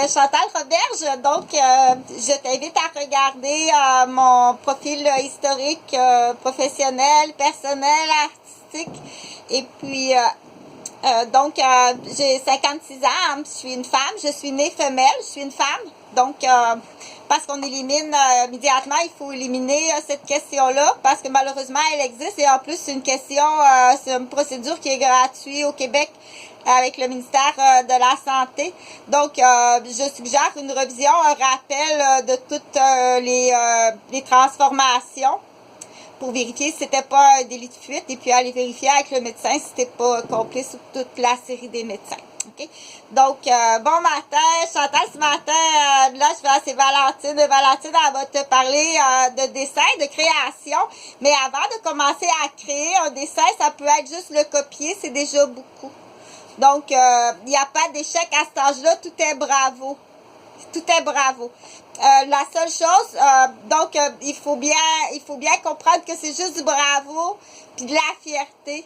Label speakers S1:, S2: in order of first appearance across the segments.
S1: Chantal Roberge. Donc, je t'invite à regarder mon profil historique professionnel, personnel, artistique. Et puis, j'ai 56 ans, je suis une femme, je suis née femelle, je suis une femme. Donc, parce qu'on élimine immédiatement, il faut éliminer cette question-là parce que malheureusement, elle existe et en plus, c'est une question, c'est une procédure qui est gratuite au Québec avec le ministère de la Santé. Donc, je suggère une revision, un rappel de toutes les transformations pour vérifier si c'était pas un délit de fuite et puis aller vérifier avec le médecin si c'était pas complice ou toute la série des médecins. Okay? Donc, bon matin, Chantal, ce matin, là, c'est Valentine. Valentine, elle va te parler de dessin, de création. Mais avant de commencer à créer un dessin, ça peut être juste le copier, c'est déjà beaucoup. Donc, il n'y a pas d'échec à cet âge-là, tout est bravo. Tout est bravo. La seule chose, il faut bien comprendre que c'est juste du bravo puis de la fierté.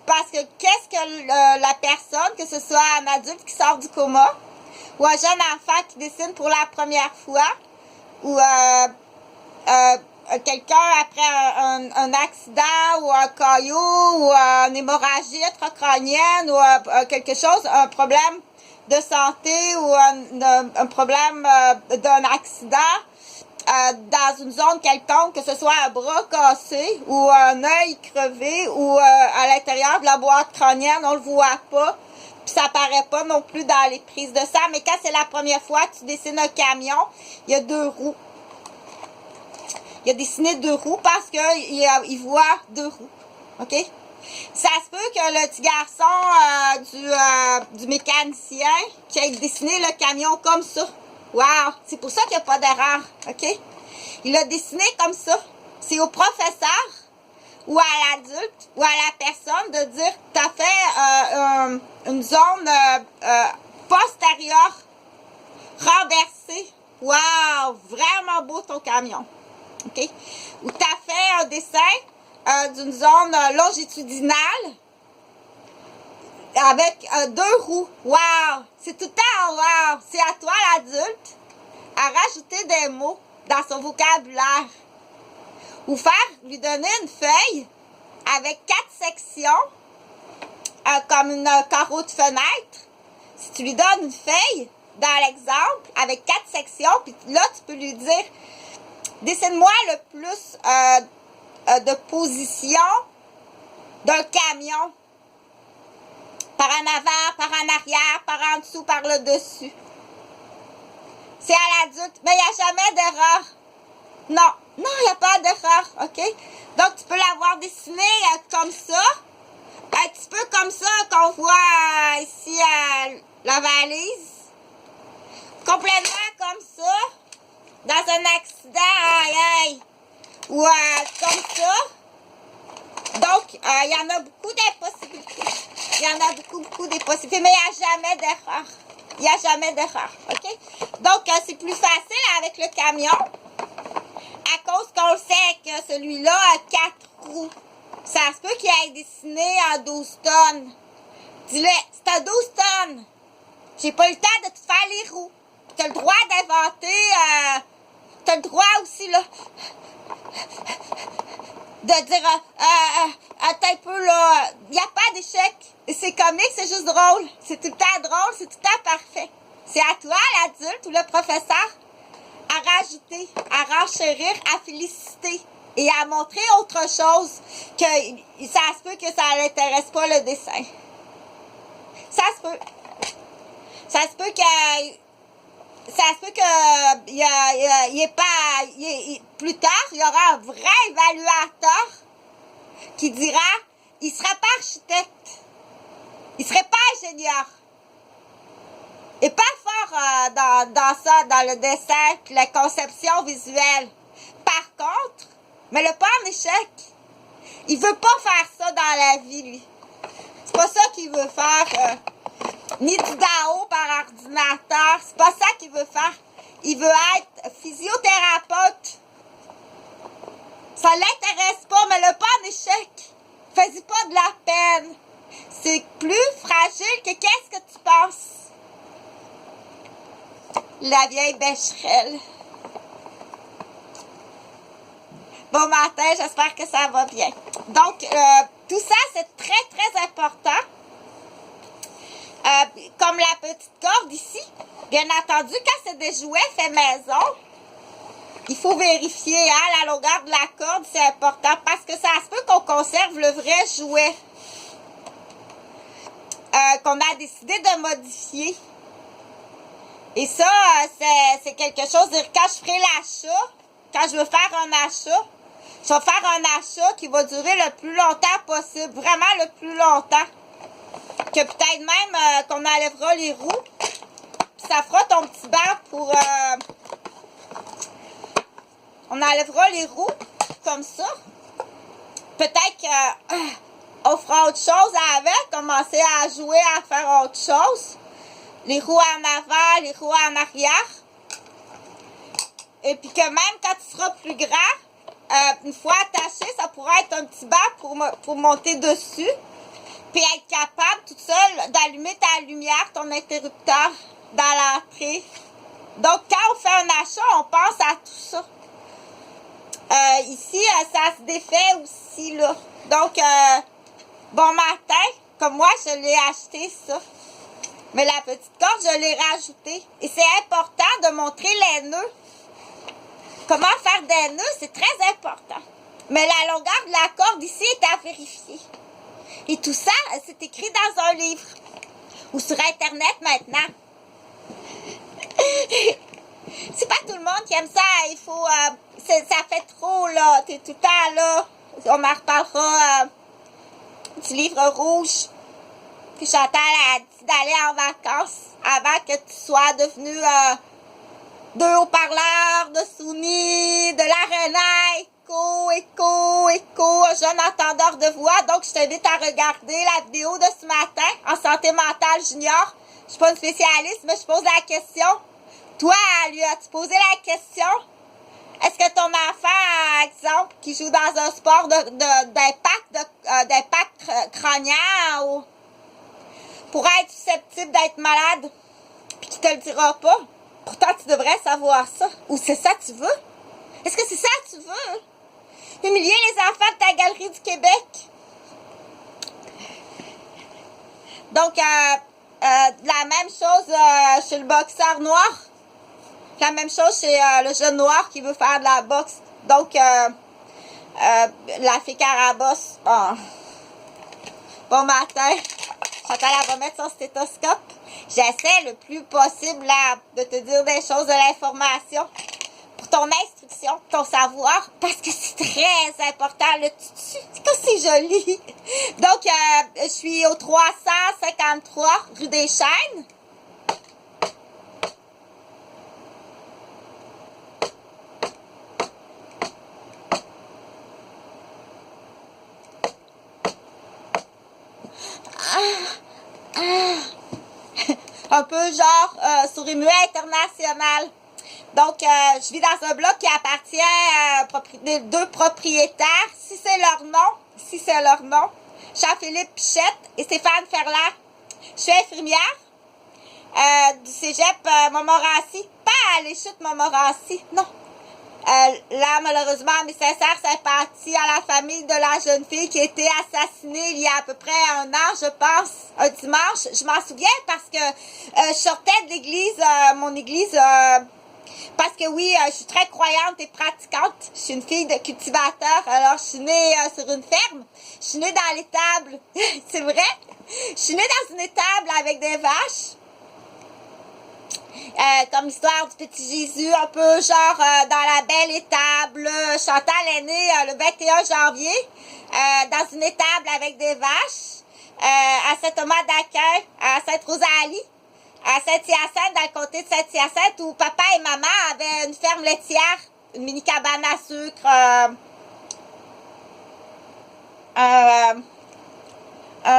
S1: Parce que qu'est-ce que la personne, que ce soit un adulte qui sort du coma ou un jeune enfant qui dessine pour la première fois ou quelqu'un après un accident ou un caillot ou une hémorragie intracrânienne ou quelque chose, un problème de santé ou un problème d'un accident dans une zone quelconque, que ce soit un bras cassé ou un œil crevé ou à l'intérieur de la boîte crânienne, on le voit pas, puis ça paraît pas non plus dans les prises de sang, mais quand c'est la première fois que tu dessines un camion, il y a 2 roues. Il a dessiné 2 roues parce qu'il voit 2 roues. OK? Ça se peut que le petit garçon du mécanicien qui ait dessiné le camion comme ça. Wow! C'est pour ça qu'il n'y a pas d'erreur. OK? Il a dessiné comme ça. C'est au professeur ou à l'adulte ou à la personne de dire tu as fait une zone postérieure renversée. Wow! Vraiment beau ton camion. OK? Ou tu as fait un dessin d'une zone longitudinale avec 2 roues. Wow! C'est tout le temps wow! C'est à toi, l'adulte, à rajouter des mots dans son vocabulaire. Ou lui donner une feuille avec 4 sections, comme une carreau de fenêtre. Si tu lui donnes une feuille, dans l'exemple, avec 4 sections, puis là, tu peux lui dire dessine-moi le plus de position d'un camion. Par en avant, par en arrière, par en dessous, par le dessus. C'est à l'adulte. Mais il n'y a jamais d'erreur. Non, il n'y a pas d'erreur. OK? Donc, tu peux l'avoir dessiné comme ça. Un petit peu comme ça qu'on voit ici à la valise. Complètement comme ça. Dans un accident, ou comme ça. Donc, il y en a beaucoup des possibilités. Il y en a beaucoup des possibilités, mais il n'y a jamais d'erreur. Il n'y a jamais d'erreur, OK? Donc, c'est plus facile avec le camion, à cause qu'on sait que celui-là a 4 roues. Ça se peut qu'il ait dessiné en 12 tonnes. Dis-le, c'est à 12 tonnes. J'ai pas eu le temps de te faire les roues. Tu as le droit d'inventer, tu as le droit aussi, là, de dire, attends un peu, là, il n'y a pas d'échec. C'est comique, c'est juste drôle. C'est tout le temps drôle, c'est tout le temps parfait. C'est à toi, l'adulte ou le professeur, à rajouter, à renchérir, à féliciter et à montrer autre chose que ça se peut que ça l'intéresse pas le dessin. Ça se peut. Ça se peut que plus tard, il y aura un vrai évaluateur qui dira, il ne sera pas architecte, il ne serait pas ingénieur. Et pas fort dans ça, dans le dessin et la conception visuelle. Par contre, mais le pas en échec, il veut pas faire ça dans la vie, lui. C'est pas ça qu'il veut faire. Ni du DAO par ordinateur. C'est pas ça qu'il veut faire. Il veut être physiothérapeute. Ça l'intéresse pas, mais le pas en échec. Fais-y pas de la peine. C'est plus fragile que qu'est-ce que tu penses. La vieille Becherelle. Bon matin, j'espère que ça va bien. Donc, tout ça, c'est très, très important. Comme la petite corde ici. Bien entendu, quand c'est des jouets faits maison, il faut vérifier la longueur de la corde, c'est important parce que ça se peut qu'on conserve le vrai jouet qu'on a décidé de modifier. Et ça, c'est quelque chose, quand je ferai l'achat, quand je veux faire un achat, je vais faire un achat qui va durer le plus longtemps possible, vraiment le plus longtemps. Que peut-être même qu'on enlèvera les roues, puis ça fera ton petit banc pour... on enlèvera les roues, comme ça. Peut-être qu'on fera autre chose avec, commencer à jouer, à faire autre chose. Les roues en avant, les roues en arrière. Et puis que même quand tu seras plus grand, une fois attaché, ça pourra être un petit banc pour monter dessus. Puis être capable, toute seule, d'allumer ta lumière, ton interrupteur dans l'entrée. Donc, quand on fait un achat, on pense à tout ça. Ici, ça se défait aussi, là. Donc, bon matin, comme moi, je l'ai acheté, ça. Mais la petite corde, je l'ai rajoutée. Et c'est important de montrer les nœuds. Comment faire des nœuds, c'est très important. Mais la longueur de la corde ici est à vérifier. Et tout ça, c'est écrit dans un livre. Ou sur Internet maintenant. C'est pas tout le monde qui aime ça. Il faut... ça fait trop, là. T'es tout le temps, là. On en reparlera du livre rouge. Puis Chantal a dit d'aller en vacances avant que tu sois devenu deux haut-parleurs de Sony, de l'Arena, Écho, un jeune entendeur de voix. Donc, je t'invite à regarder la vidéo de ce matin en santé mentale junior. Je suis pas une spécialiste, mais je pose la question. Toi, lui as-tu posé la question? Est-ce que ton enfant, exemple, qui joue dans un sport d'impact crânien ou pourrait être susceptible d'être malade, puis qui te le dira pas? Pourtant, tu devrais savoir ça. Ou c'est ça que tu veux? Est-ce que c'est ça que tu veux? Humilier les enfants de ta galerie du Québec? Donc, la même chose chez le boxeur noir. La même chose chez le jeune noir qui veut faire de la boxe. Donc, la fille Carabosse. Bon matin. Chantal, elle va mettre son stéthoscope. J'essaie le plus possible là, de te dire des choses, de l'information. Pour ton instruction, ton savoir, parce que c'est très important. Le tutu, c'est comme c'est joli. Donc, je suis au 353 rue des Chênes. Un peu genre sur Rimoué International. Donc, je vis dans un bloc qui appartient à deux propriétaires. Si c'est leur nom, Jean-Philippe Pichette et Stéphane Ferland. Je suis infirmière du cégep Montmorency. Pas à l'échute Montmorency, non. Là, malheureusement, mes sincères sympathies à la famille de la jeune fille qui a été assassinée il y a à peu près un an, je pense, un dimanche. Je m'en souviens parce que je sortais de l'église, mon église... parce que oui, je suis très croyante et pratiquante. Je suis une fille de cultivateur. Alors, je suis née sur une ferme. Je suis née dans l'étable. C'est vrai? Je suis née dans une étable avec des vaches. Comme l'histoire du petit Jésus, un peu genre dans la belle étable. Chantal est née le 21 janvier dans une étable avec des vaches à Saint-Thomas d'Aquin, à Sainte-Rosalie. À Saint-Hyacinthe, dans le comté de Saint-Hyacinthe, où papa et maman avaient une ferme laitière, une mini cabane à sucre.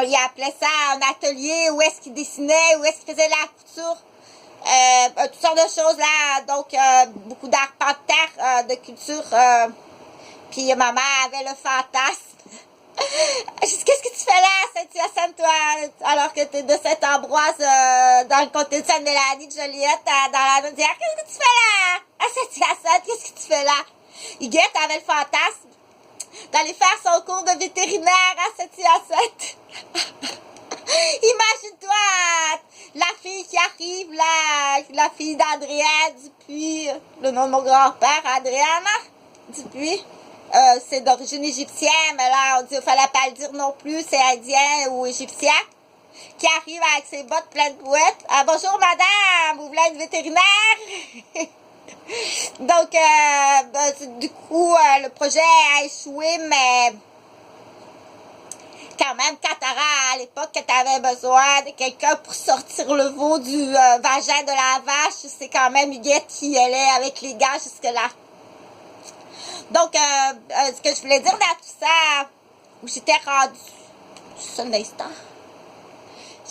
S1: Ils appelaient ça un atelier, où est-ce qu'ils dessinaient, où est-ce qu'ils faisaient la couture. Toutes sortes de choses là, donc beaucoup d'arpents de terre, de culture. Puis maman avait le fantasme Qu'est-ce que tu fais là à Saint-Hyacinthe, toi, alors que t'es de Saint-Ambroise, dans le comté de Sainte-Mélanie, de Joliette, dans la Naudière? Qu'est-ce que tu fais là à Saint-Hyacinthe? Qu'est-ce que tu fais là? Huguette avait le fantasme d'aller faire son cours de vétérinaire à Saint-Hyacinthe. Imagine-toi, la fille qui arrive là, la fille d'Adrien Dupuis, le nom de mon grand-père, Adriana Dupuis. C'est d'origine égyptienne, mais là, on dit, fallait pas le dire non plus, c'est indien ou égyptien, qui arrive avec ses bottes pleines de bouettes. Ah, bonjour madame, vous voulez être vétérinaire? Donc, du coup, le projet a échoué, mais quand même, Catara, à l'époque, que tu avais besoin de quelqu'un pour sortir le veau du vagin de la vache, c'est quand même Huguette qui allait avec les gars jusque-là. Donc, ce que je voulais dire dans tout ça, où j'étais rendue, juste un instant,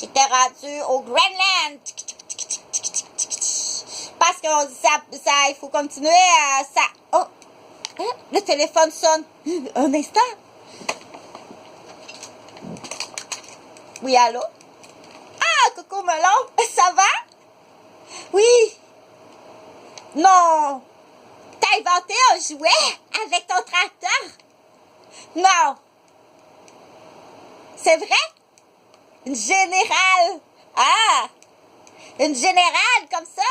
S1: j'étais rendue au Groenland. Parce qu'on dit ça, il faut continuer ça. Oh, le téléphone sonne. Un instant. Oui, allô? Ah, Coco Melon, ça va? Oui. Non. T'as inventé un jouet avec ton tracteur? Non. C'est vrai? Une générale. Ah. Une générale comme ça?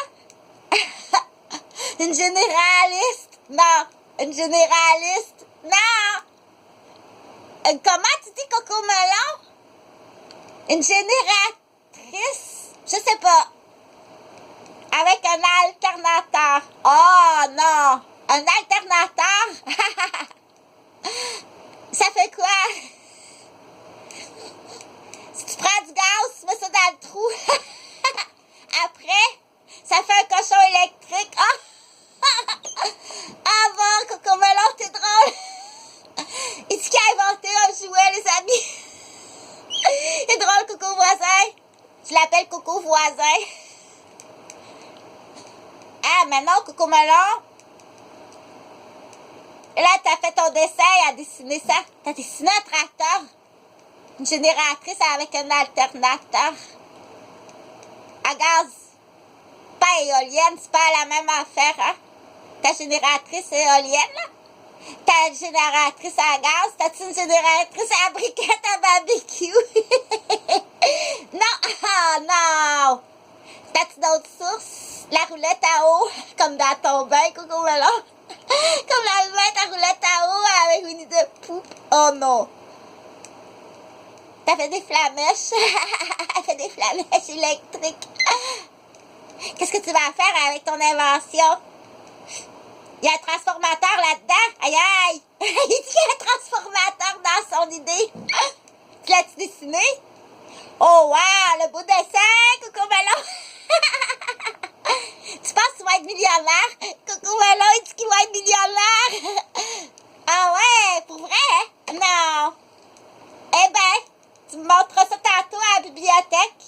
S1: Une généraliste? Non. Une généraliste? Non. Comment tu dis Coco Melon? Une génératrice? Je sais pas. Avec un alternateur. Oh non! Un alternateur? Ça fait quoi? Si tu prends du gaz, tu mets ça dans le trou. Après, ça fait un cochon électrique. Oh! Ah bon, Coco Melon, t'es drôle. Et tu qui a inventé un jouet, les amis? C'est drôle, Coco Voisin. Je l'appelle Coco Voisin. Ah, maintenant, Coco Melon. Là, t'as fait ton dessin à dessiner ça. T'as dessiné un tracteur. Une génératrice avec un alternateur. À gaz. Pas éolienne, c'est pas la même affaire, hein? Ta génératrice éolienne, là? Ta génératrice à gaz, t'as-tu une génératrice à briquette à barbecue? Non, ah non! T'as-tu d'autres sources? La roulette à eau, comme dans ton bain, Coco Melon? Comme la roulette à roulette à eau avec une de poupe. Oh non! T'as fait des flamèches? T'as fait des flamèches électriques. Qu'est-ce que tu vas faire avec ton invention? Il y a un transformateur là-dedans. Aïe aïe! Il dit qu'il y a un transformateur dans son idée. Tu l'as-tu dessiné? Oh wow! Le beau dessin, Coco Melon! Tu penses que tu vas être millionnaire? Coco Melon, il dit qu'il va être millionnaire! Ah ouais? Pour vrai? Hein? Non! Eh ben, tu me montreras ça tantôt à la bibliothèque.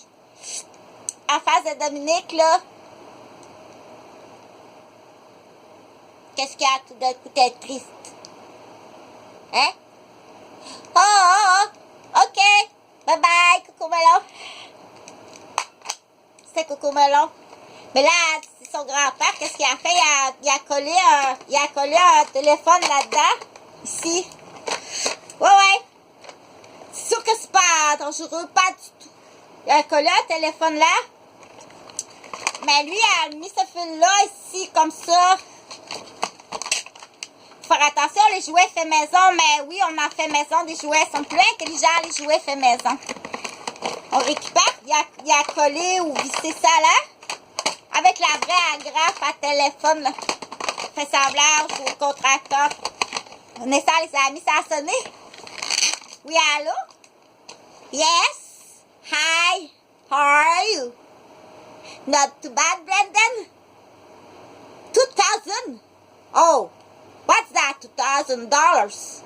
S1: En face de Dominique, là. Qu'est-ce qu'il y a tout d'un coup d'être triste? Hein? Oh, oh, oh! OK! Bye bye, Coco Melon! C'est Coco Melon. Mais là, c'est son grand-père. Qu'est-ce qu'il a fait? Il a collé un téléphone là-dedans. Ici. Ouais. C'est sûr que c'est pas dangereux. Pas du tout. Il a collé un téléphone là. Mais lui, il a mis ce fil-là ici, comme ça. Faut faire attention, les jouets faits maison. Mais oui, on en fait maison des jouets. Ils sont plus intelligents, les jouets faits maison. On récupère. Il a collé ou vissé ça là. Avec la vraie agrafe à téléphone, là. Fait semblant au contracteur. On est ça, les amis, ça a sonné. Oui, allô? Yes? Hi? How are you? Not too bad, Brendan? 2,000? Oh, what's that, $2,000?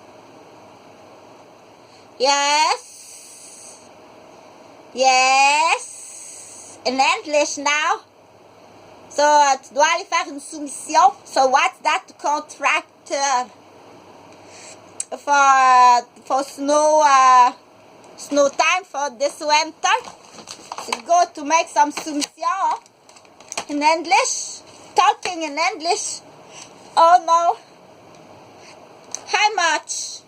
S1: Yes? In English now? So, tu dois aller faire une soumission. So, what's that contract? for snow time for this winter. It's good to make some summission in English. Talking in English. Oh no. How much?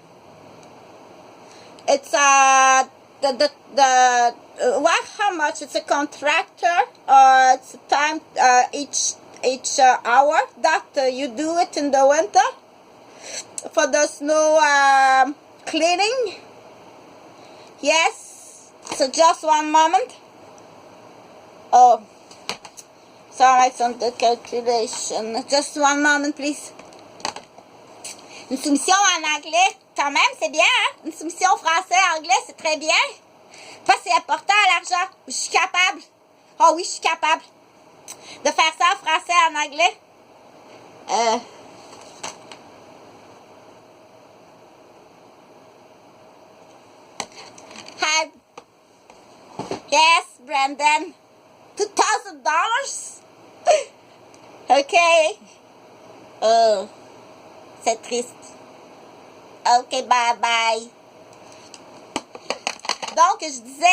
S1: It's what? How much? It's a contractor or it's time each hour that you do it in the winter for the snow cleaning. Yes. So just one moment. Oh, so I make some good calculation. Just one moment, please. Une soumission en anglais, quand même, c'est bien, hein? Une soumission français-anglais, c'est très bien. Pas c'est important, l'argent. Je suis capable. Oh oui, je suis capable de faire ça en français, en anglais. Hi. Yes, Brandon. $2,000? OK. Oh, c'est triste. OK, bye-bye. Donc, je disais,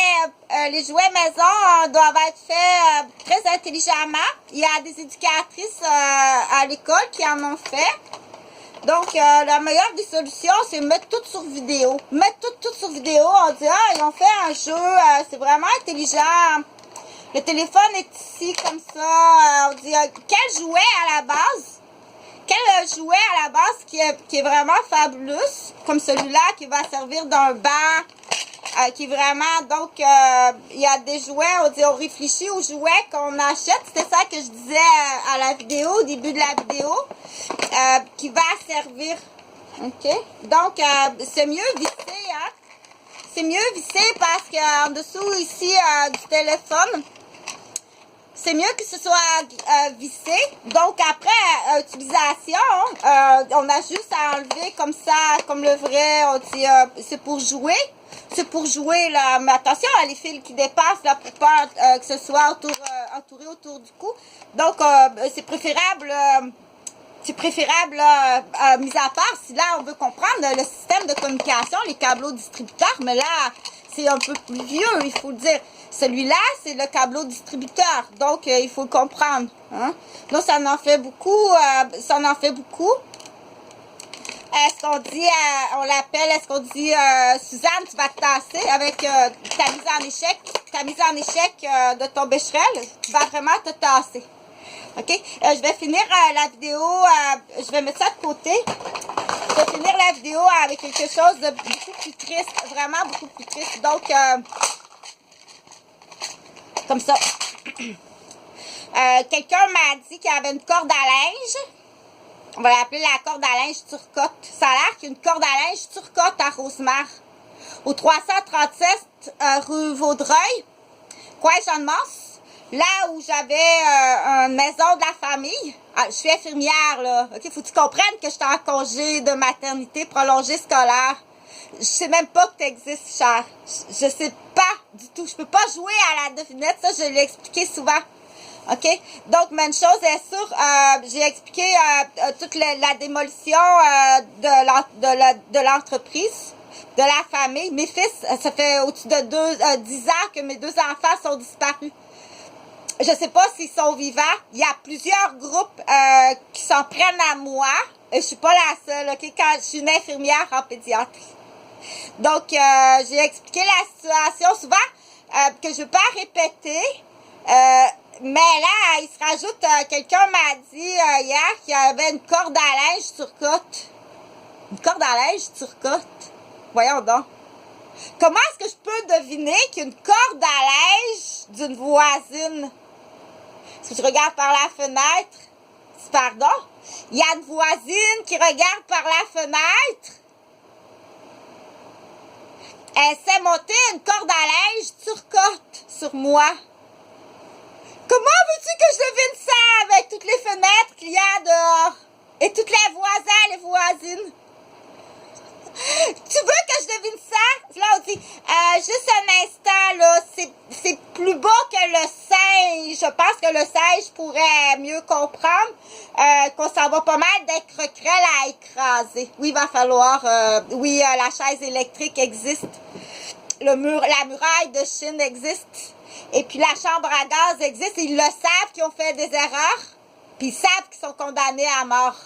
S1: les jouets maison doivent être faits très intelligemment. Il y a des éducatrices à l'école qui en ont fait. Donc, la meilleure des solutions, c'est mettre tout sur vidéo. Mettre tout sur vidéo. On dit, ah, ils ont fait un jeu, c'est vraiment intelligent. Le téléphone est ici, comme ça. On dit, quel jouet à la base? Quel jouet à la base qui est vraiment fabuleux, comme celui-là qui va servir d'un banc, qui est vraiment, donc, il y a des jouets, on dit, on réfléchit aux jouets qu'on achète. C'était ça que je disais à la vidéo, au début de la vidéo, qui va servir. OK? Donc, c'est mieux visser, hein? C'est mieux visser parce qu'en dessous, ici, du téléphone, c'est mieux que ce soit vissé. Donc, après utilisation, on a juste à enlever comme ça, comme le vrai, on dit, c'est pour jouer. C'est pour jouer, là. Mais attention à les fils qui dépassent, là, pour pas que ce soit entouré autour du cou. Donc, c'est préférable, mis à part, si là, on veut comprendre le système de communication, les câbleaux distributeurs, mais là, c'est un peu plus vieux, il faut le dire. Celui-là, c'est le câbleau distributeur, donc il faut le comprendre. Hein? Donc, ça en fait beaucoup, Est-ce qu'on dit, on l'appelle, est-ce qu'on dit, Suzanne, tu vas te tasser avec ta mise en échec de ton bécherel, tu vas vraiment te tasser. OK? Je vais finir la vidéo, je vais mettre ça de côté. Je vais finir la vidéo avec quelque chose de beaucoup plus triste, vraiment beaucoup plus triste. Donc, comme ça. Quelqu'un m'a dit qu'il y avait une corde à linge. On va l'appeler la corde à linge Turcotte. Ça a l'air qu'il y a une corde à linge Turcotte à Rosemère. Au 337 rue Vaudreuil, coin Jeanne-Mance. Là où j'avais une maison de la famille. Je suis infirmière, là. OK, faut que tu comprennes que j'étais en congé de maternité prolongé scolaire. Je sais même pas que tu existes, cher. Je sais pas du tout. Je peux pas jouer à la devinette. Ça, je l'ai expliqué souvent. OK? Donc, mais une chose est sûre, j'ai expliqué toute la démolition de l'entreprise, de la famille. Mes fils, ça fait au-dessus de 10 ans que mes 2 enfants sont disparus. Je sais pas s'ils sont vivants. Il y a plusieurs groupes qui s'en prennent à moi. Et je suis pas la seule, OK? Quand je suis une infirmière en pédiatrie. Donc, j'ai expliqué la situation souvent que je ne veux pas répéter. Mais là, il se rajoute, quelqu'un m'a dit hier qu'il y avait une corde à linge Turcotte. Une corde à linge Turcotte? Voyons donc. Comment est-ce que je peux deviner qu'il y a une corde à linge d'une voisine? Est-ce que je regarde par la fenêtre? Pardon? Il y a une voisine qui regarde par la fenêtre. Elle s'est montée une corde à linge Turcotte sur moi. Comment veux-tu que je devine ça avec toutes les fenêtres qu'il y a dehors? Et toutes les voisins, les voisines? Tu veux que je devine ça? Là, on dit, juste un instant, là, c'est plus beau que le singe. Je pense que le singe pourrait pourrais mieux comprendre qu'on s'en va pas mal d'être crêle à écraser. Oui, il va falloir... la chaise électrique existe. La muraille de Chine existe. Et puis la chambre à gaz existe. Ils le savent qu'ils ont fait des erreurs. Puis ils savent qu'ils sont condamnés à mort.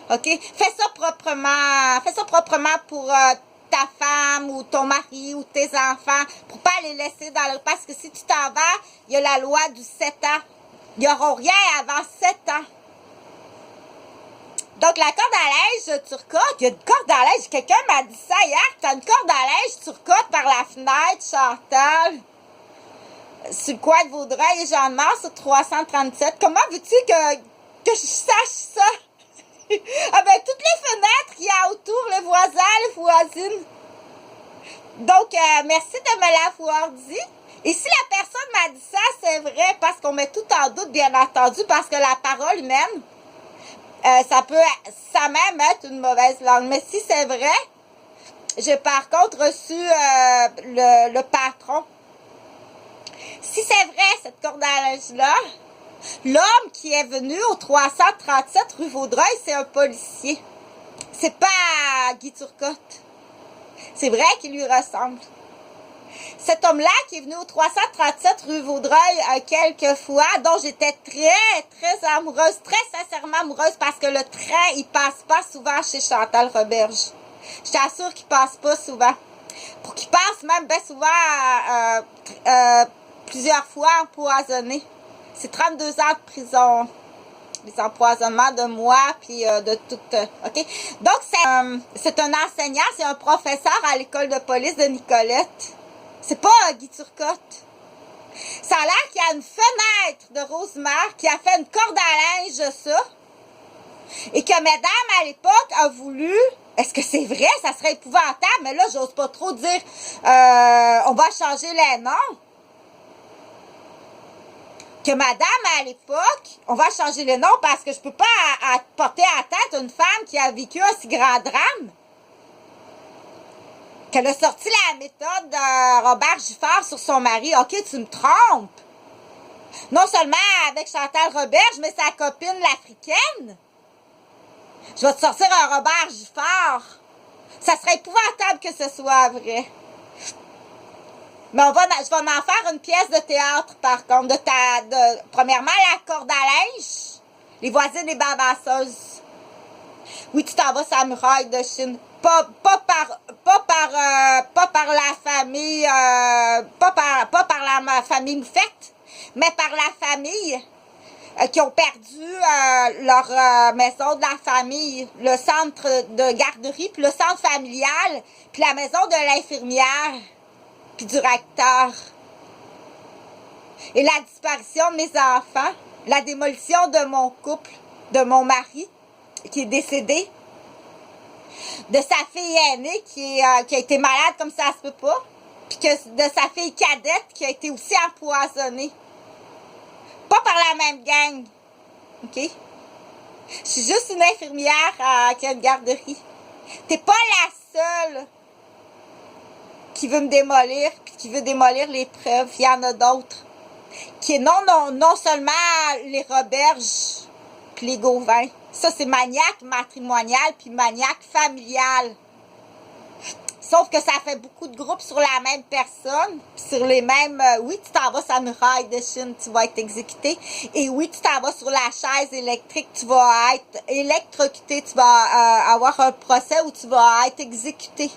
S1: OK? Fais ça proprement. Fais ça proprement pour ta femme ou ton mari ou tes enfants. Pour pas les laisser dans le... Parce que si tu t'en vas, il y a la loi du 7 ans. Ils n'auront rien avant 7 ans. Donc, la corde à linge, tu recotes. Il y a une corde à linge. Quelqu'un m'a dit ça hier. Tu as une corde à linge, tu recotes par la fenêtre, Chantal. Sur le coin de Vaudreuil et Jean-de-Mars, sur 337. Comment veux-tu que je sache ça? Avec toutes les fenêtres qu'il y a autour, les voisins, les voisines. Donc, merci de me l'avoir dit. Et si la personne m'a dit ça, c'est vrai, parce qu'on met tout en doute, bien entendu, parce que la parole humaine, ça même être une mauvaise langue. Mais si c'est vrai, j'ai par contre reçu le patron. Si c'est vrai, cette corde à linge-là, l'homme qui est venu au 337 rue Vaudreuil, c'est un policier. C'est pas Guy Turcotte. C'est vrai qu'il lui ressemble. Cet homme-là qui est venu au 337 rue Vaudreuil quelques fois, dont j'étais très, très amoureuse, très sincèrement amoureuse, parce que le train, il passe pas souvent chez Chantal Roberge. Je t'assure qu'il passe pas souvent. Pour qu'il passe même bien souvent plusieurs fois empoisonné. C'est 32 ans de prison. Les empoisonnements de moi, puis de tout. OK? Donc, c'est un enseignant, c'est un professeur à l'école de police de Nicolette. C'est pas Guy Turcotte. Ça a l'air qu'il y a une fenêtre de Rosemère qui a fait une corde à linge, ça. Et que madame, à l'époque, a voulu... Est-ce que c'est vrai? Ça serait épouvantable, mais là, j'ose pas trop dire on va changer les noms. Que madame, à l'époque, on va changer les noms parce que je peux pas porter atteinte une femme qui a vécu un si grand drame. Qu'elle a sorti la méthode de Robert Giffard sur son mari. OK, tu me trompes. Non seulement avec Chantal Roberge, mais sa copine l'Africaine. Je vais te sortir un Robert Giffard. Ça serait épouvantable que ce soit vrai. Mais je vais en faire une pièce de théâtre, par contre. Premièrement, la corde à linge. Les voisines et babasseuses. Oui, tu t'en vas sur la muraille de Chine. Pas par la famille, pas par la famille Moufette, mais par la famille qui ont perdu leur maison de la famille, le centre de garderie, puis le centre familial, puis la maison de l'infirmière, puis du recteur. Et la disparition de mes enfants, la démolition de mon couple, de mon mari, qui est décédé, de sa fille aînée qui a été malade comme ça se peut pas, puis de sa fille cadette qui a été aussi empoisonnée. Pas par la même gang, OK? Je suis juste une infirmière qui a une garderie. T'es pas la seule qui veut me démolir, puis qui veut démolir les preuves. Il y en a d'autres. Non seulement les Roberges, puis les Gauvin. Ça, c'est maniaque matrimonial puis maniaque familial. Sauf que ça fait beaucoup de groupes sur la même personne, sur les mêmes... oui, tu t'en vas sur la muraille de Chine, tu vas être exécuté. Et oui, tu t'en vas sur la chaise électrique, tu vas être électrocuté, tu vas avoir un procès où tu vas être exécuté.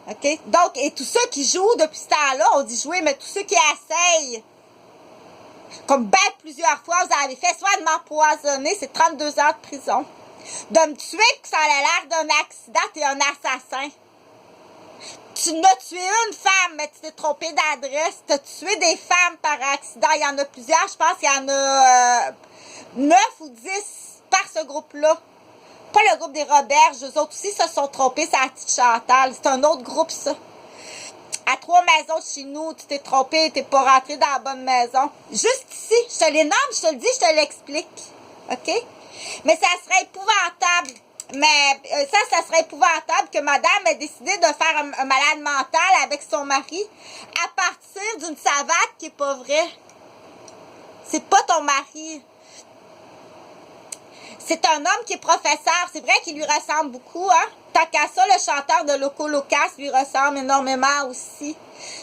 S1: OK? Donc, et tous ceux qui jouent depuis ce temps-là, on dit jouer, mais tous ceux qui essayent, comme ben plusieurs fois, vous avez fait soit de m'empoisonner, c'est 32 ans de prison. De me tuer, que ça a l'air d'un accident, t'es un assassin. Tu n'as tué une femme, mais tu t'es trompé d'adresse. Tu as tué des femmes par accident. Il y en a plusieurs, je pense qu'il y en a 9 ou 10 par ce groupe-là. Pas le groupe des Roberges, eux autres aussi se sont trompés, c'est la petite Chantal. C'est un autre groupe, ça. À 3 maisons de chez nous, tu t'es trompé, t'es pas rentré dans la bonne maison. Juste ici, je te les nomme, je te le dis, je te l'explique. OK? Mais ça serait épouvantable Mais ça serait épouvantable que madame ait décidé de faire un malade mental avec son mari à partir d'une savate qui est pas vraie. C'est pas ton mari. C'est un homme qui est professeur. C'est vrai qu'il lui ressemble beaucoup, hein? Tant qu'à ça, le chanteur de Loco Locas lui ressemble énormément aussi.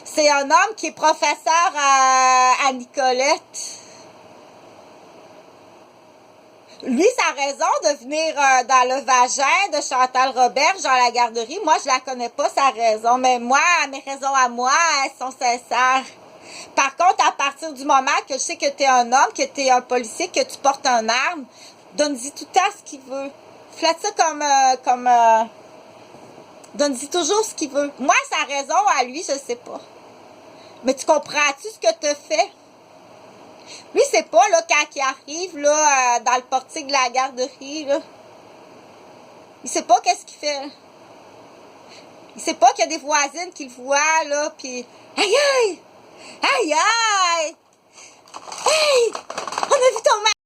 S1: C'est un homme qui est professeur à Nicolette. Lui, sa raison de venir dans le vagin de Chantal Roberge dans la garderie, moi, je la connais pas, sa raison. Mais moi, mes raisons à moi, elles sont sincères. Par contre, à partir du moment que je sais que tu es un homme, que tu es un policier, que tu portes une arme, donne-y tout le temps ce qu'il veut. Flatte ça donne-y toujours ce qu'il veut. Moi, sa raison à lui, je sais pas. Mais tu comprends-tu ce que tu fais? Lui, c'est pas, là, quand il arrive, là, dans le portique de la garderie, là. Il sait pas qu'est-ce qu'il fait. Il sait pas qu'il y a des voisines qui le voient, là, pis... Aïe, aïe! Aïe, aïe! Hey! On a vu ton mari!